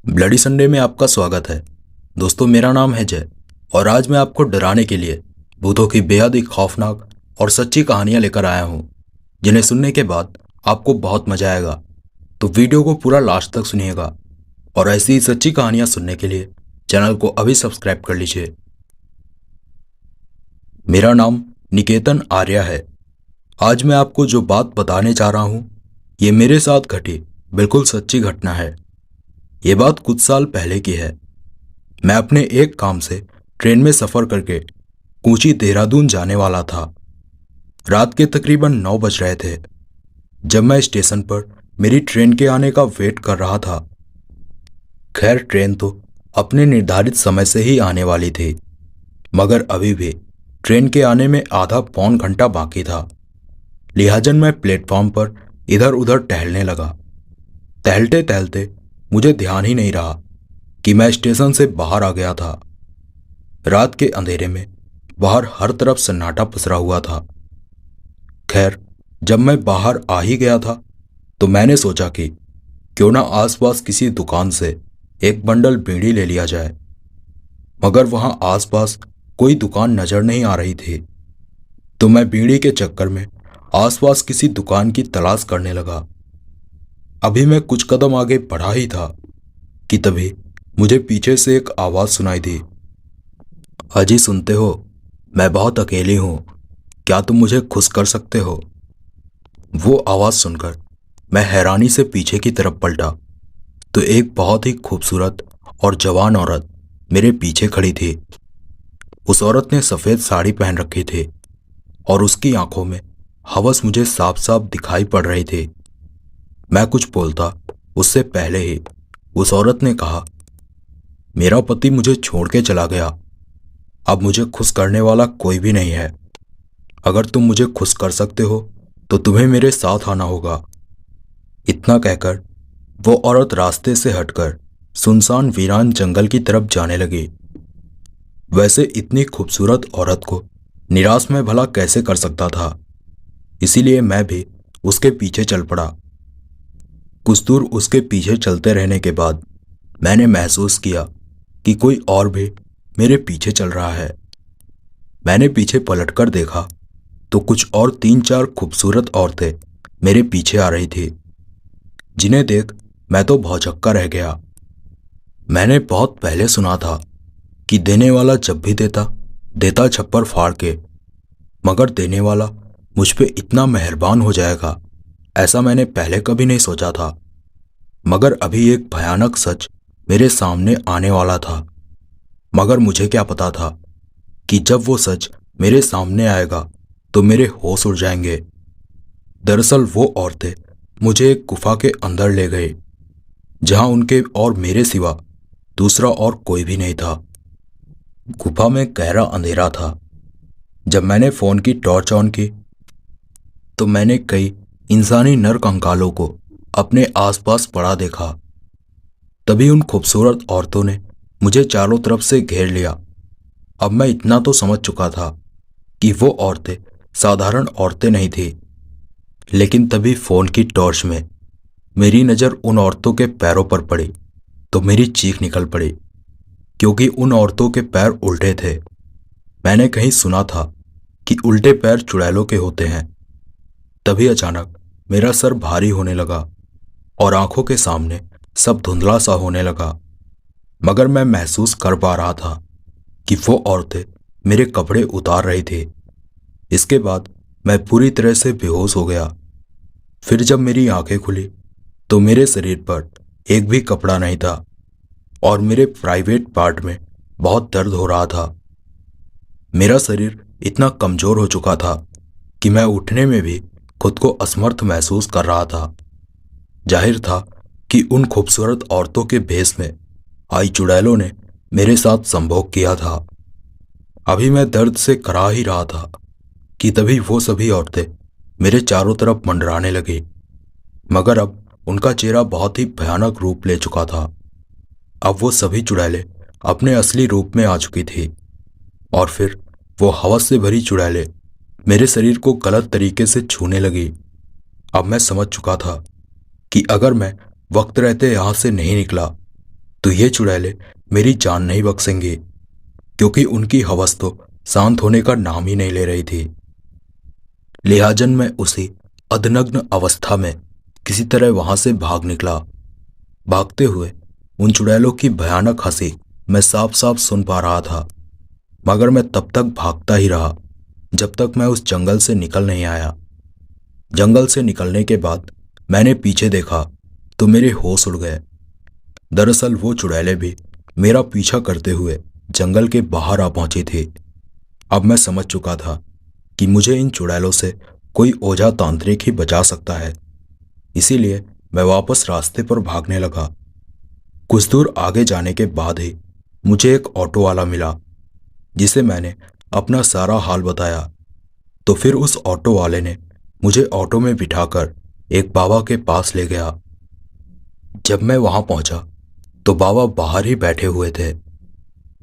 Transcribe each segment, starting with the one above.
Bloody Sunday में आपका स्वागत है। दोस्तों, मेरा नाम है जय और आज मैं आपको डराने के लिए भूतों की बेहद ही खौफनाक और सच्ची कहानियां लेकर आया हूं, जिन्हें सुनने के बाद आपको बहुत मजा आएगा। तो वीडियो को पूरा लास्ट तक सुनिएगा और ऐसी ही सच्ची कहानियां सुनने के लिए चैनल को अभी सब्सक्राइब कर लीजिए। मेरा नाम निकेतन आर्या है। आज मैं आपको जो बात बताने जा रहा हूं, ये मेरे साथ घटी बिल्कुल सच्ची घटना है। ये बात कुछ साल पहले की है। मैं अपने एक काम से ट्रेन में सफ़र करके कूची देहरादून जाने वाला था। रात के तकरीबन 9 बज रहे थे जब मैं स्टेशन पर मेरी ट्रेन के आने का वेट कर रहा था। खैर, ट्रेन तो अपने निर्धारित समय से ही आने वाली थी, मगर अभी भी ट्रेन के आने में आधा पौन घंटा बाकी था। लिहाजन मैं प्लेटफॉर्म पर इधर उधर टहलने लगा। टहलते टहलते मुझे ध्यान ही नहीं रहा कि मैं स्टेशन से बाहर आ गया था। रात के अंधेरे में बाहर हर तरफ सन्नाटा पसरा हुआ था। खैर, जब मैं बाहर आ ही गया था तो मैंने सोचा कि क्यों ना आसपास किसी दुकान से एक बंडल बीड़ी ले लिया जाए, मगर वहां आसपास कोई दुकान नजर नहीं आ रही थी। तो मैं बीड़ी के चक्कर में आसपास किसी दुकान की तलाश करने लगा। अभी मैं कुछ कदम आगे बढ़ा ही था कि तभी मुझे पीछे से एक आवाज सुनाई दी। अजी, सुनते हो? मैं बहुत अकेली हूं, क्या तुम मुझे खुश कर सकते हो? वो आवाज सुनकर मैं हैरानी से पीछे की तरफ पलटा तो एक बहुत ही खूबसूरत और जवान औरत मेरे पीछे खड़ी थी। उस औरत ने सफेद साड़ी पहन रखी थी और उसकी आंखों में हवस मुझे साफ साफ दिखाई पड़ रही थी। मैं कुछ बोलता उससे पहले ही उस औरत ने कहा, मेरा पति मुझे छोड़ के चला गया। अब मुझे खुश करने वाला कोई भी नहीं है। अगर तुम मुझे खुश कर सकते हो तो तुम्हें मेरे साथ आना होगा। इतना कहकर वो औरत रास्ते से हटकर सुनसान वीरान जंगल की तरफ जाने लगी। वैसे इतनी खूबसूरत औरत को निराश मैं भला कैसे कर सकता था, इसीलिए मैं भी उसके पीछे चल पड़ा। कुछ दूर उसके पीछे चलते रहने के बाद मैंने महसूस किया कि कोई और भी मेरे पीछे चल रहा है। मैंने पीछे पलटकर देखा तो कुछ और 3-4 खूबसूरत औरतें मेरे पीछे आ रही थी, जिन्हें देख मैं तो भौचक्का रह गया। मैंने बहुत पहले सुना था कि देने वाला जब भी देता देता छप्पर फाड़ के, मगर देने वाला मुझ पे इतना मेहरबान हो जाएगा ऐसा मैंने पहले कभी नहीं सोचा था। मगर अभी एक भयानक सच मेरे सामने आने वाला था, मगर मुझे क्या पता था कि जब वो सच मेरे सामने आएगा तो मेरे होश उड़ जाएंगे। दरअसल वो औरतें मुझे एक गुफा के अंदर ले गए, जहां उनके और मेरे सिवा दूसरा और कोई भी नहीं था। गुफा में गहरा अंधेरा था। जब मैंने फोन की टॉर्च ऑन की तो मैंने कई इंसानी नर कंकालों को अपने आसपास पड़ा देखा। तभी उन खूबसूरत औरतों ने मुझे चारों तरफ से घेर लिया। अब मैं इतना तो समझ चुका था कि वो औरतें साधारण औरतें नहीं थी, लेकिन तभी फोन की टॉर्च में मेरी नज़र उन औरतों के पैरों पर पड़ी तो मेरी चीख निकल पड़ी, क्योंकि उन औरतों के पैर उल्टे थे। मैंने कहीं सुना था कि उल्टे पैर चुड़ैलों के होते हैं। तभी अचानक मेरा सर भारी होने लगा और आंखों के सामने सब धुंधला सा होने लगा, मगर मैं महसूस कर पा रहा था कि वो औरतें मेरे कपड़े उतार रही थी। इसके बाद मैं पूरी तरह से बेहोश हो गया। फिर जब मेरी आंखें खुली तो मेरे शरीर पर एक भी कपड़ा नहीं था और मेरे प्राइवेट पार्ट में बहुत दर्द हो रहा था। मेरा शरीर इतना कमजोर हो चुका था कि मैं उठने में भी खुद को असमर्थ महसूस कर रहा था। जाहिर था कि उन खूबसूरत औरतों के भेष में आई चुड़ैलों ने मेरे साथ संभोग किया था। अभी मैं दर्द से करा ही रहा था कि तभी वो सभी औरतें मेरे चारों तरफ मंडराने लगी, मगर अब उनका चेहरा बहुत ही भयानक रूप ले चुका था। अब वो सभी चुड़ैलें अपने असली रूप में आ चुकी थी और फिर वो हवस से भरी चुड़ैलें मेरे शरीर को गलत तरीके से छूने लगी। अब मैं समझ चुका था कि अगर मैं वक्त रहते यहां से नहीं निकला तो ये चुड़ैलें मेरी जान नहीं बख्शेंगी, क्योंकि उनकी हवस तो शांत होने का नाम ही नहीं ले रही थी। लिहाजन मैं उसी अधनग्न अवस्था में किसी तरह वहां से भाग निकला। भागते हुए उन चुड़ैलों की भयानक हंसी मैं साफ साफ सुन पा रहा था, मगर मैं तब तक भागता ही रहा जब तक मैं उस जंगल से निकल नहीं आया। जंगल से निकलने के बाद मैंने पीछे देखा तो मेरे होश उड़ गए। दरअसल वो चुड़ैलें भी मेरा पीछा करते हुए जंगल के बाहर आ पहुंची थी। अब मैं समझ चुका था कि मुझे इन चुड़ैलों से कोई ओझा तांत्रिक ही बचा सकता है, इसीलिए मैं वापस रास्ते पर भागने लगा। कुछ दूर आगे जाने के बाद ही मुझे एक ऑटो वाला मिला, जिसे मैंने अपना सारा हाल बताया। तो फिर उस ऑटो वाले ने मुझे ऑटो में बिठाकर एक बाबा के पास ले गया। जब मैं वहां पहुंचा तो बाबा बाहर ही बैठे हुए थे।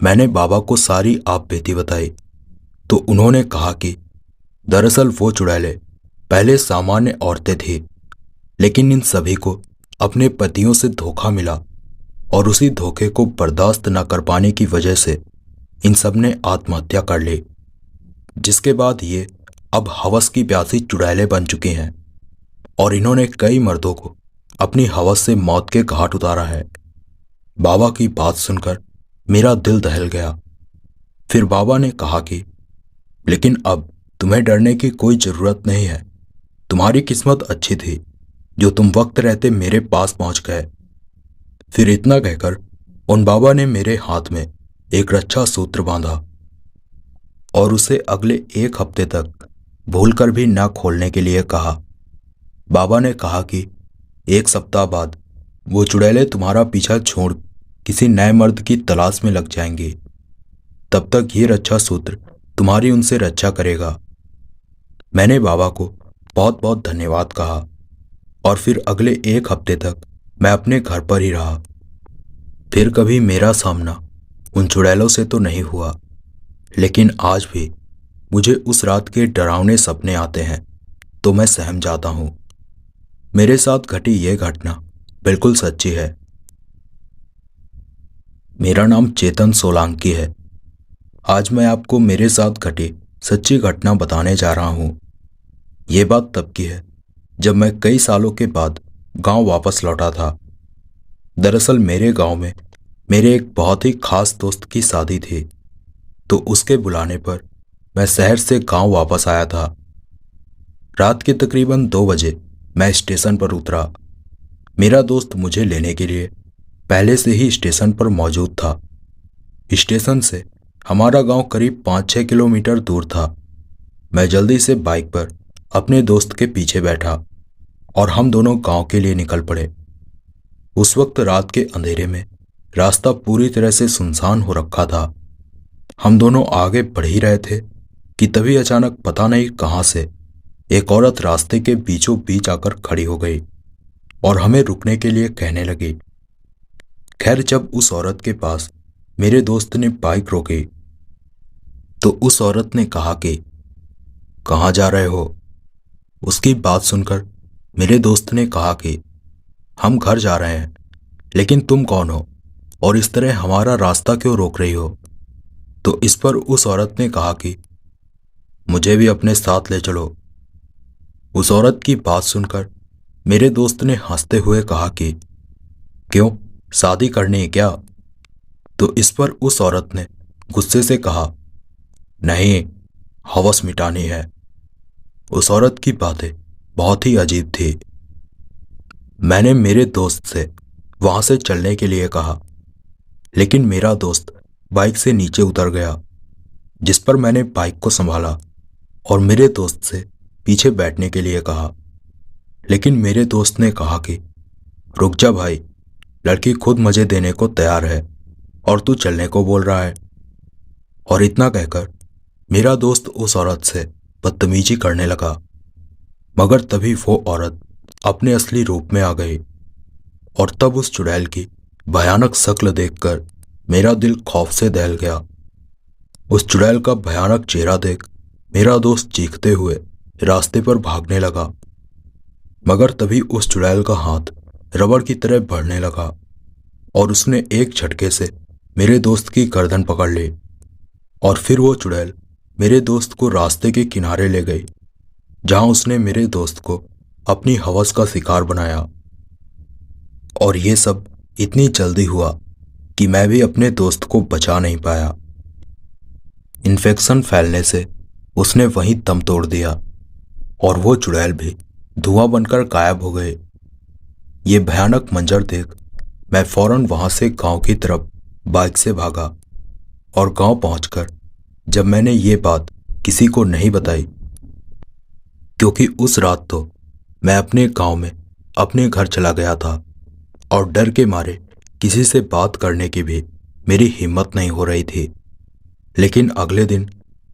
मैंने बाबा को सारी आप बीती बताई तो उन्होंने कहा कि दरअसल वो चुड़ैलें पहले सामान्य औरतें थीं, लेकिन इन सभी को अपने पतियों से धोखा मिला और उसी धोखे को बर्दाश्त न कर पाने की वजह से इन सब ने आत्महत्या कर ली, जिसके बाद ये अब हवस की प्यासी चुड़ैलें बन चुकी हैं और इन्होंने कई मर्दों को अपनी हवस से मौत के घाट उतारा है। बाबा की बात सुनकर मेरा दिल दहल गया। फिर बाबा ने कहा कि लेकिन अब तुम्हें डरने की कोई जरूरत नहीं है। तुम्हारी किस्मत अच्छी थी जो तुम वक्त रहते मेरे पास पहुंच गए। फिर इतना कहकर उन बाबा ने मेरे हाथ में एक रक्षा सूत्र बांधा और उसे अगले एक हफ्ते तक भूलकर भी न खोलने के लिए कहा। बाबा ने कहा कि एक सप्ताह बाद वो चुड़ैलें तुम्हारा पीछा छोड़ किसी नए मर्द की तलाश में लग जाएंगी। तब तक ये रक्षा सूत्र तुम्हारी उनसे रक्षा करेगा। मैंने बाबा को बहुत बहुत धन्यवाद कहा और फिर अगले एक हफ्ते तक मैं अपने घर पर ही रहा। फिर कभी मेरा सामना उन चुड़ैलों से तो नहीं हुआ, लेकिन आज भी मुझे उस रात के डरावने सपने आते हैं तो मैं सहम जाता हूं। मेरे साथ घटी यह घटना बिल्कुल सच्ची है। मेरा नाम चेतन सोलंकी है। आज मैं आपको मेरे साथ घटी सच्ची घटना बताने जा रहा हूं। ये बात तब की है जब मैं कई सालों के बाद गांव वापस लौटा था। दरअसल मेरे गांव में मेरे एक बहुत ही खास दोस्त की शादी थी, तो उसके बुलाने पर मैं शहर से गांव वापस आया था। रात के तकरीबन 2 बजे मैं स्टेशन पर उतरा। मेरा दोस्त मुझे लेने के लिए पहले से ही स्टेशन पर मौजूद था। स्टेशन से हमारा गांव करीब 5-6 किलोमीटर दूर था। मैं जल्दी से बाइक पर अपने दोस्त के पीछे बैठा और हम दोनों गांव के लिए निकल पड़े। उस वक्त रात के अंधेरे में रास्ता पूरी तरह से सुनसान हो रखा था। हम दोनों आगे बढ़ ही रहे थे कि तभी अचानक पता नहीं कहां से एक औरत रास्ते के बीचों बीच आकर खड़ी हो गई और हमें रुकने के लिए कहने लगी। खैर, जब उस औरत के पास मेरे दोस्त ने बाइक रोकी तो उस औरत ने कहा कि कहाँ जा रहे हो। उसकी बात सुनकर मेरे दोस्त ने कहा कि हम घर जा रहे हैं, लेकिन तुम कौन हो और इस तरह हमारा रास्ता क्यों रोक रही हो। तो इस पर उस औरत ने कहा कि मुझे भी अपने साथ ले चलो। उस औरत की बात सुनकर मेरे दोस्त ने हंसते हुए कहा कि क्यों, शादी करनी है क्या। तो इस पर उस औरत ने गुस्से से कहा नहीं, हवस मिटानी है। उस औरत की बातें बहुत ही अजीब थी। मैंने मेरे दोस्त से वहां से चलने के लिए कहा, लेकिन मेरा दोस्त बाइक से नीचे उतर गया, जिस पर मैंने बाइक को संभाला और मेरे दोस्त से पीछे बैठने के लिए कहा। लेकिन मेरे दोस्त ने कहा कि रुक जा भाई, लड़की खुद मजे देने को तैयार है और तू चलने को बोल रहा है। और इतना कहकर मेरा दोस्त उस औरत से बदतमीजी करने लगा, मगर तभी वो औरत अपने असली रूप में आ गई और तब उस चुड़ैल की भयानक शक्ल देखकर मेरा दिल खौफ से दहल गया। उस चुड़ैल का भयानक चेहरा देख मेरा दोस्त चीखते हुए रास्ते पर भागने लगा, मगर तभी उस चुड़ैल का हाथ रबड़ की तरह बढ़ने लगा और उसने एक झटके से मेरे दोस्त की गर्दन पकड़ ली। और फिर वो चुड़ैल मेरे दोस्त को रास्ते के किनारे ले गई, जहां उसने मेरे दोस्त को अपनी हवस का शिकार बनाया। और ये सब इतनी जल्दी हुआ कि मैं भी अपने दोस्त को बचा नहीं पाया। इन्फेक्शन फैलने से उसने वहीं दम तोड़ दिया और वो चुड़ैल भी धुआं बनकर गायब हो गए। ये भयानक मंजर देख मैं फौरन वहां से गांव की तरफ बाइक से भागा। और गांव पहुंचकर जब मैंने ये बात किसी को नहीं बताई, क्योंकि उस रात तो मैं अपने गांव में अपने घर चला गया था और डर के मारे किसी से बात करने की भी मेरी हिम्मत नहीं हो रही थी। लेकिन अगले दिन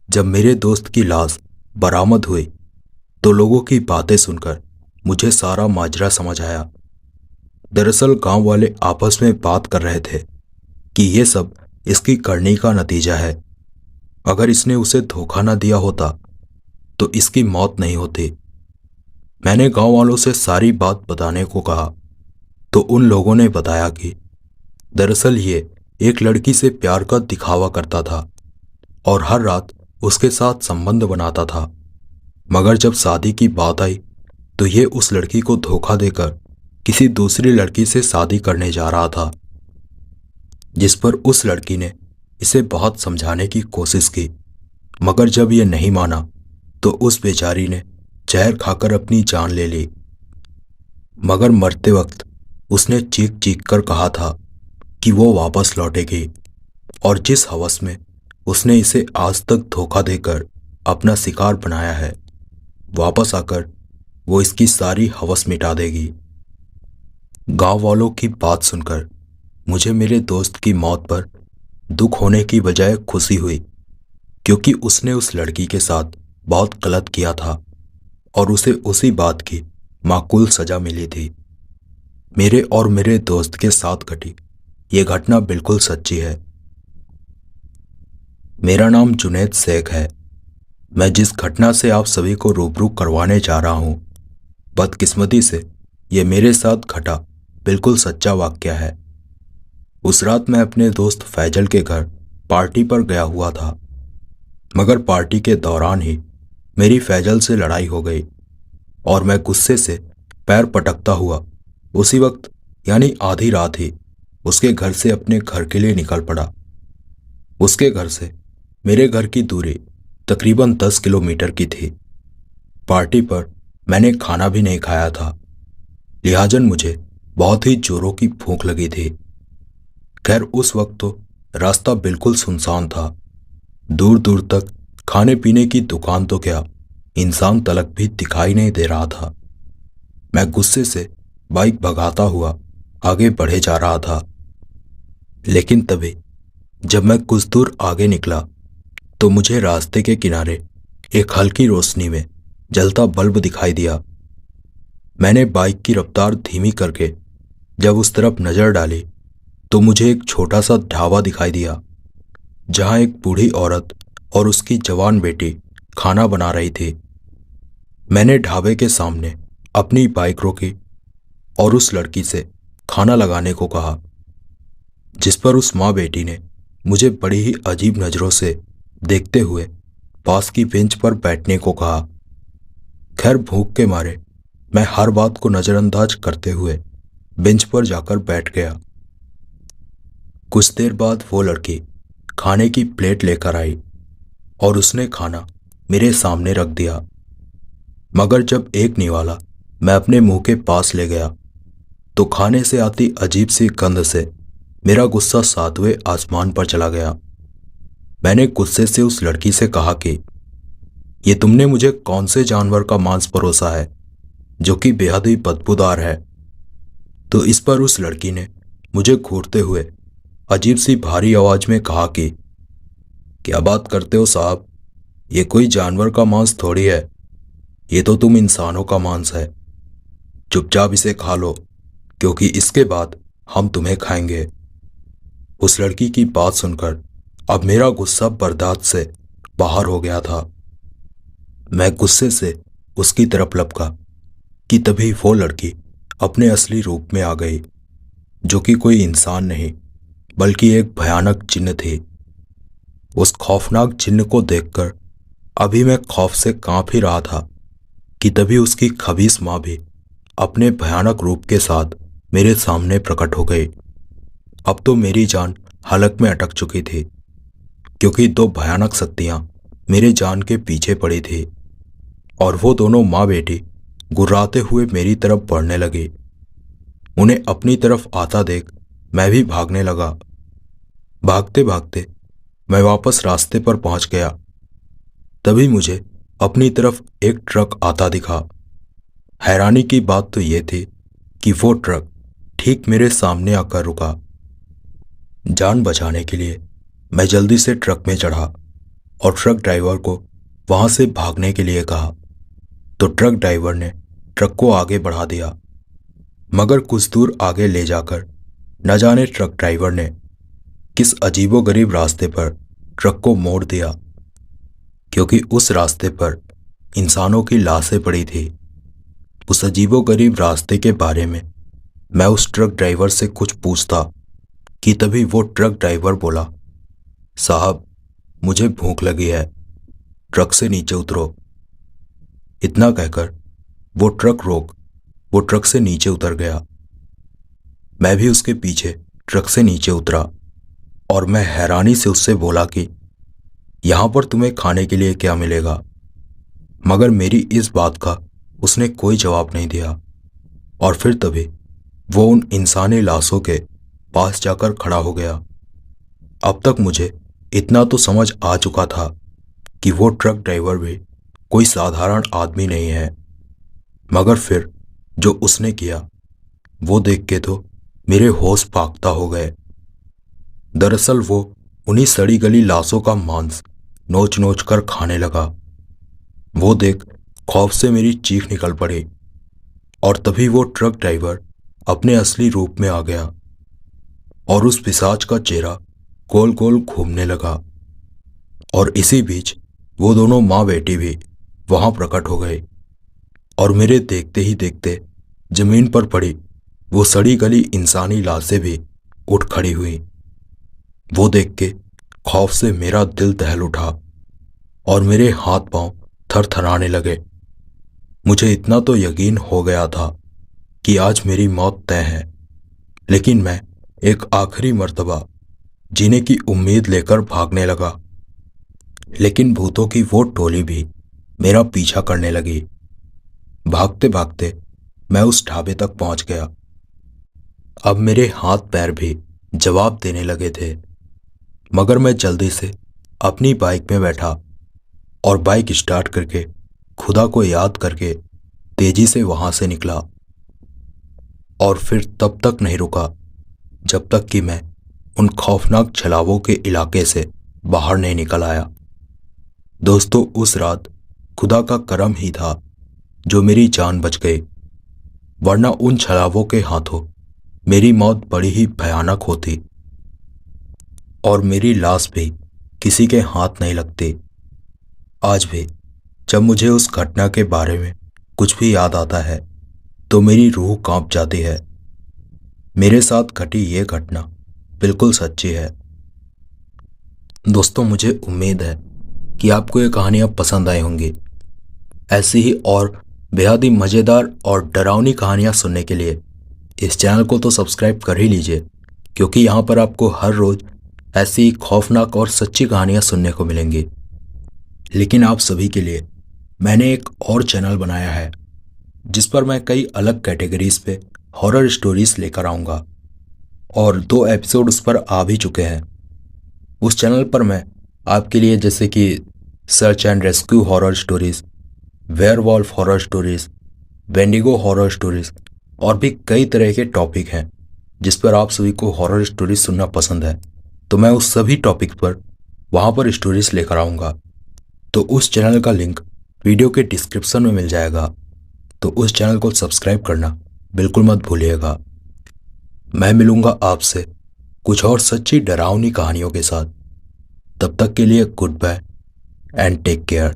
जब मेरे दोस्त की लाश बरामद हुई तो लोगों की बातें सुनकर मुझे सारा माजरा समझ आया। दरअसल गांव वाले आपस में बात कर रहे थे कि ये सब इसकी करनी का नतीजा है। अगर इसने उसे धोखा न दिया होता तो इसकी मौत नहीं होती। मैंने गांव वालों से सारी बात बताने को कहा तो उन लोगों ने बताया कि दरअसल ये एक लड़की से प्यार का दिखावा करता था और हर रात उसके साथ संबंध बनाता था। मगर जब शादी की बात आई तो ये उस लड़की को धोखा देकर किसी दूसरी लड़की से शादी करने जा रहा था, जिस पर उस लड़की ने इसे बहुत समझाने की कोशिश की। मगर जब ये नहीं माना तो उस बेचारी ने जहर खाकर अपनी जान ले ली। मगर मरते वक्त उसने चीख चीख कर कहा था कि वो वापस लौटेगी, और जिस हवस में उसने इसे आज तक धोखा देकर अपना शिकार बनाया है, वापस आकर वो इसकी सारी हवस मिटा देगी। गांव वालों की बात सुनकर मुझे मेरे दोस्त की मौत पर दुख होने की बजाय खुशी हुई, क्योंकि उसने उस लड़की के साथ बहुत गलत किया था और उसे उसी बात की माकूल सजा मिली थी। मेरे और मेरे दोस्त के साथ घटी ये घटना बिल्कुल सच्ची है। मेरा नाम जुनैद शेख है। मैं जिस घटना से आप सभी को रूबरू करवाने जा रहा हूं, बदकिस्मती से ये मेरे साथ घटा बिल्कुल सच्चा वाकया है। उस रात मैं अपने दोस्त फैजल के घर पार्टी पर गया हुआ था, मगर पार्टी के दौरान ही मेरी फैजल से लड़ाई हो गई और मैं गुस्से से पैर पटकता हुआ उसी वक्त यानी आधी रात ही उसके घर से अपने घर के लिए निकल पड़ा। उसके घर से मेरे घर की दूरी तकरीबन 10 किलोमीटर की थी। पार्टी पर मैंने खाना भी नहीं खाया था, लिहाजन मुझे बहुत ही जोरों की भूख लगी थी। खैर उस वक्त तो रास्ता बिल्कुल सुनसान था। दूर दूर तक खाने पीने की दुकान तो क्या, इंसान तलक भी दिखाई नहीं दे रहा था। मैं गुस्से से बाइक भगाता हुआ आगे बढ़े जा रहा था, लेकिन तभी जब मैं कुछ दूर आगे निकला तो मुझे रास्ते के किनारे एक हल्की रोशनी में जलता बल्ब दिखाई दिया। मैंने बाइक की रफ्तार धीमी करके जब उस तरफ नजर डाली तो मुझे एक छोटा सा ढाबा दिखाई दिया, जहां एक बूढ़ी औरत और उसकी जवान बेटी खाना बना रही थी। मैंने ढाबे के सामने अपनी बाइक रोकी और उस लड़की से खाना लगाने को कहा, जिस पर उस माँ बेटी ने मुझे बड़ी ही अजीब नज़रों से देखते हुए पास की बेंच पर बैठने को कहा। खैर भूख के मारे मैं हर बात को नज़रअंदाज करते हुए बेंच पर जाकर बैठ गया। कुछ देर बाद वो लड़की खाने की प्लेट लेकर आई और उसने खाना मेरे सामने रख दिया। मगर जब एक निवाला मैं अपने मुंह के पास ले गया तो खाने से आती अजीब सी गंध से मेरा गुस्सा सातवें आसमान पर चला गया। मैंने गुस्से से उस लड़की से कहा कि ये तुमने मुझे कौन से जानवर का मांस परोसा है जो कि बेहद ही बदबूदार है। तो इस पर उस लड़की ने मुझे घूरते हुए अजीब सी भारी आवाज में कहा कि क्या बात करते हो साहब, ये कोई जानवर का मांस थोड़ी है, ये तो तुम इंसानों का मांस है। चुपचाप इसे खा लो, क्योंकि इसके बाद हम तुम्हें खाएंगे। उस लड़की की बात सुनकर अब मेरा गुस्सा बर्दाश्त से बाहर हो गया था। मैं गुस्से से उसकी तरफ लपका कि तभी वो लड़की अपने असली रूप में आ गई। जो कि कोई इंसान नहीं बल्कि एक भयानक जिन्न थी। उस खौफनाक जिन्न को देखकर अभी मैं खौफ से कांप ही रहा था कि तभी उसकी खबीस माँ भी अपने भयानक रूप के साथ मेरे सामने प्रकट हो गई। अब तो मेरी जान हलक में अटक चुकी थी, क्योंकि दो भयानक शक्तियां मेरे जान के पीछे पड़ी थी और वो दोनों माँ बेटी गुर्राते हुए मेरी तरफ बढ़ने लगी। उन्हें अपनी तरफ आता देख मैं भी भागने लगा। भागते भागते मैं वापस रास्ते पर पहुंच गया। तभी मुझे अपनी तरफ एक ट्रक आता दिखा। हैरानी की बात तो ये थी कि वो ट्रक ठीक मेरे सामने आकर रुका। जान बचाने के लिए मैं जल्दी से ट्रक में चढ़ा और ट्रक ड्राइवर को वहां से भागने के लिए कहा, तो ट्रक ड्राइवर ने ट्रक को आगे बढ़ा दिया। मगर कुछ दूर आगे ले जाकर न जाने ट्रक ड्राइवर ने किस अजीबोगरीब रास्ते पर ट्रक को मोड़ दिया, क्योंकि उस रास्ते पर इंसानों की लाशें पड़ी थी। उस अजीबोगरीब रास्ते के बारे में मैं उस ट्रक ड्राइवर से कुछ पूछता कि तभी वो ट्रक ड्राइवर बोला, साहब मुझे भूख लगी है, ट्रक से नीचे उतरो। इतना कहकर वो ट्रक से नीचे उतर गया। मैं भी उसके पीछे ट्रक से नीचे उतरा और मैं हैरानी से उससे बोला कि यहां पर तुम्हें खाने के लिए क्या मिलेगा। मगर मेरी इस बात का उसने कोई जवाब नहीं दिया और फिर तभी वो उन इंसानी लाशों के पास जाकर खड़ा हो गया। अब तक मुझे इतना तो समझ आ चुका था कि वो ट्रक ड्राइवर भी कोई साधारण आदमी नहीं है, मगर फिर जो उसने किया वो देख के तो मेरे होश फाख्ता हो गए। दरअसल वो उन्हीं सड़ी गली लाशों का मांस नोच नोच कर खाने लगा। वो देख खौफ से मेरी चीख निकल पड़ी और तभी वो ट्रक ड्राइवर अपने असली रूप में आ गया और उस पिशाच का चेहरा गोल गोल घूमने लगा। और इसी बीच वो दोनों माँ बेटी भी वहां प्रकट हो गए और मेरे देखते ही देखते जमीन पर पड़ी वो सड़ी गली इंसानी लाशें भी उठ खड़ी हुई। वो देख के खौफ से मेरा दिल दहल उठा और मेरे हाथ पांव थरथराने लगे। मुझे इतना तो यकीन हो गया था कि आज मेरी मौत तय है, लेकिन मैं एक आखिरी मर्तबा जीने की उम्मीद लेकर भागने लगा। लेकिन भूतों की वो टोली भी मेरा पीछा करने लगी। भागते भागते मैं उस ढाबे तक पहुंच गया। अब मेरे हाथ पैर भी जवाब देने लगे थे, मगर मैं जल्दी से अपनी बाइक में बैठा और बाइक स्टार्ट करके खुदा को याद करके तेजी से वहां से निकला। और फिर तब तक नहीं रुका जब तक कि मैं उन खौफनाक छलावों के इलाके से बाहर नहीं निकल आया। दोस्तों, उस रात खुदा का करम ही था जो मेरी जान बच गई, वरना उन छलावों के हाथों मेरी मौत बड़ी ही भयानक होती और मेरी लाश भी किसी के हाथ नहीं लगती। आज भी जब मुझे उस घटना के बारे में कुछ भी याद आता है तो मेरी रूह कांप जाती है। मेरे साथ घटी ये घटना बिल्कुल सच्ची है। दोस्तों, मुझे उम्मीद है कि आपको ये कहानियाँ पसंद आई होंगी। ऐसी ही और बेहद ही मज़ेदार और डरावनी कहानियाँ सुनने के लिए इस चैनल को तो सब्सक्राइब कर ही लीजिए, क्योंकि यहाँ पर आपको हर रोज़ ऐसी खौफनाक और सच्ची कहानियाँ सुनने को मिलेंगी। लेकिन आप सभी के लिए मैंने एक और चैनल बनाया है जिस पर मैं कई अलग कैटेगरीज पे हॉरर स्टोरीज लेकर आऊँगा और 2 एपिसोड उस पर आ भी चुके हैं। उस चैनल पर मैं आपके लिए जैसे कि search and rescue horror stories, werewolf horror stories, wendigo horror stories और भी कई तरह के टॉपिक हैं जिस पर आप सभी को हॉरर स्टोरीज सुनना पसंद है, तो मैं उस सभी टॉपिक पर वहाँ पर स्टोरीज लेकर आऊँगा। तो उस चैनल का लिंक वीडियो के डिस्क्रिप्शन में मिल जाएगा, तो उस चैनल को सब्सक्राइब करना बिल्कुल मत भूलिएगा। मैं मिलूंगा आपसे कुछ और सच्ची डरावनी कहानियों के साथ। तब तक के लिए good bye and take care.